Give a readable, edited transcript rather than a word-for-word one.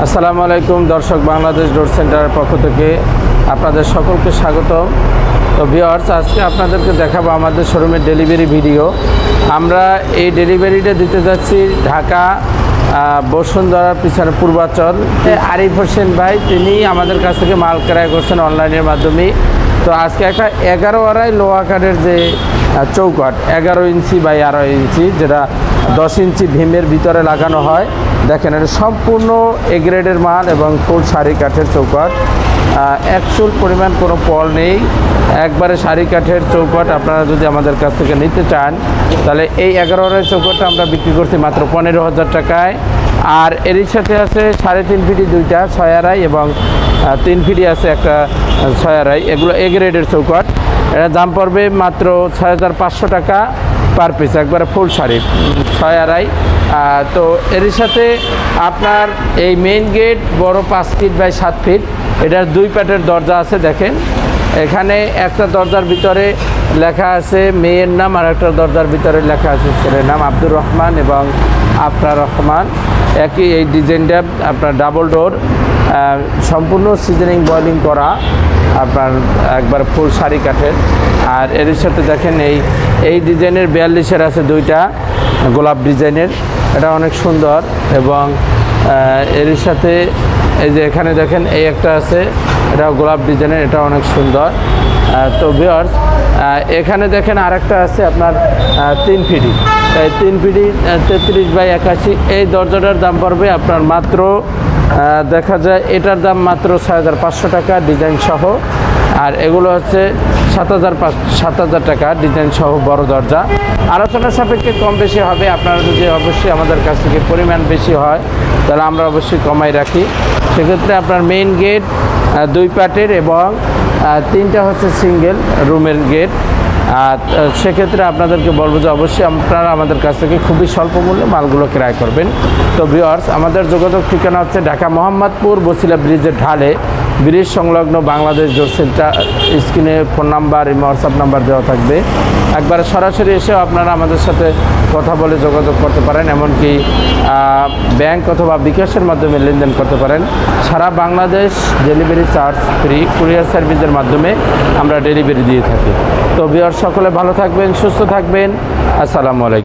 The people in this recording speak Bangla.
আসসালামু আলাইকুম দর্শক, বাংলাদেশ ডোর সেন্টারের পক্ষ থেকে আপনাদের সকলকে স্বাগতম। তো ভিউয়ার্স, আজকে আপনাদেরকে দেখাবো আমাদের শোরুমের ডেলিভারি ভিডিও। আমরা এই ডেলিভারিটা দিতে যাচ্ছি ঢাকা বসুন্ধরার পিছনে পূর্বাচল। আরিফ হোসেন ভাই তিনি আমাদের কাছ থেকে মাল ক্রয় করছেন অনলাইনের মাধ্যমে। তো আজকে একটা 11 লো আকারের যে চৌকাঠ 11 ইঞ্চি বাই 12 ইঞ্চি, যেটা 10 ইঞ্চি ভীমের ভিতরে লাগানো হয়। দেখেন, এটা সম্পূর্ণ এ গ্রেডের মাল এবং ফুল সারি কাঠের চৌকাঠ। অ্যাকচুয়াল পরিমাণ কোনো পল নেই, একবারে সারি কাঠের চৌকাঠ। আপনারা যদি আমাদের কাছ থেকে নিতে চান তাহলে এই 11 চৌকাঠটা আমরা বিক্রি করছি মাত্র 15,000 টাকায়। আর এরই সাথে আছে 3.5 ফিটি দুইটা 6 আড়াই এবং 3 ফিটি আছে একটা 6 আড়াই। এগুলো এ গ্রেডের চৌকাঠ। এটার দাম পড়বে মাত্র 6,500 টাকা পার পিস, একবারে ফুল শাড়ি 6 আড়াই। তো এর সাথে আপনার এই মেইন গেট বড় 5 ফিট বাই 7 ফিট, এটার 2 পাটের দরজা আছে। দেখেন, এখানে একটা দরজার ভিতরে লেখা আছে মেয়ের নাম, আর একটা দরজার ভিতরে লেখা আছে ছেলের নাম, আব্দুর রহমান এবং আফরার রহমান। একই এই ডিজাইনটা আপনার ডাবল ডোর, সম্পূর্ণ সিজনিং বয়েলিং করা, আপনার একবার ফুল শাড়ি কাঠের। আর এর সাথে দেখেন এই ডিজাইনের 42-এর আছে দুইটা গোলাপ ডিজাইনের, এটা অনেক সুন্দর। এবং এর সাথে এই যে এখানে দেখেন এই একটা আছে, এটা গোলাপ ডিজাইনের, এটা অনেক সুন্দর। তো ভিউয়ার্স, এখানে দেখেন আরেকটা আছে আপনার 3 ফিটি, 3 ফিটি 33 বাই 81। এই দরজাটার দাম পড়বে আপনার মাত্র দেখা যায় এটার দাম মাত্র 6,500 টাকা ডিজাইন সহ। আর এগুলো হচ্ছে 7,000 টাকা ডিজাইন সহ বড় দরজা। আলোচনা সাপেক্ষে কম বেশি হবে। আপনারা যদি অবশ্যই আমাদের কাছ থেকে পরিমাণ বেশি হয় তাহলে আমরা অবশ্যই কমাই রাখি। সেক্ষেত্রে আপনার মেইন গেট 2 পাটের এবং 3টা হচ্ছে সিঙ্গেল রুমের গেট। আর সেক্ষেত্রে আপনাদেরকে বলবো যে অবশ্যই আপনারা আমাদের কাছ থেকে খুবই স্বল্প মূল্যে মালগুলো ক্রয় করবেন। তো ভিউয়ার্স, আমাদের যোগাযোগ ঠিকানা হচ্ছে ঢাকা মোহাম্মদপুর বছিলা ব্রিজের ঢালে, ব্রিজ সংলগ্ন বাংলাদেশ ডোর সেন্টার। স্ক্রিনে ফোন নাম্বার এবং হোয়াটসঅ্যাপ নাম্বার দেওয়া থাকবে। একবারে সরাসরি এসেও আপনারা আমাদের সাথে কথা বলে যোগাযোগ করতে পারেন, এমনকি ব্যাংক অথবা বিকাশের মাধ্যমে লেনদেন করতে পারেন। সারা Bangladesh delivery charge free, courier সার্ভিসের মাধ্যমে আমরা ডেলিভারি দিয়ে থাকি। তো ভিউয়ার্স, সকলে ভালো থাকবেন, সুস্থ থাকবেন। আসসালামু আলাইকুম।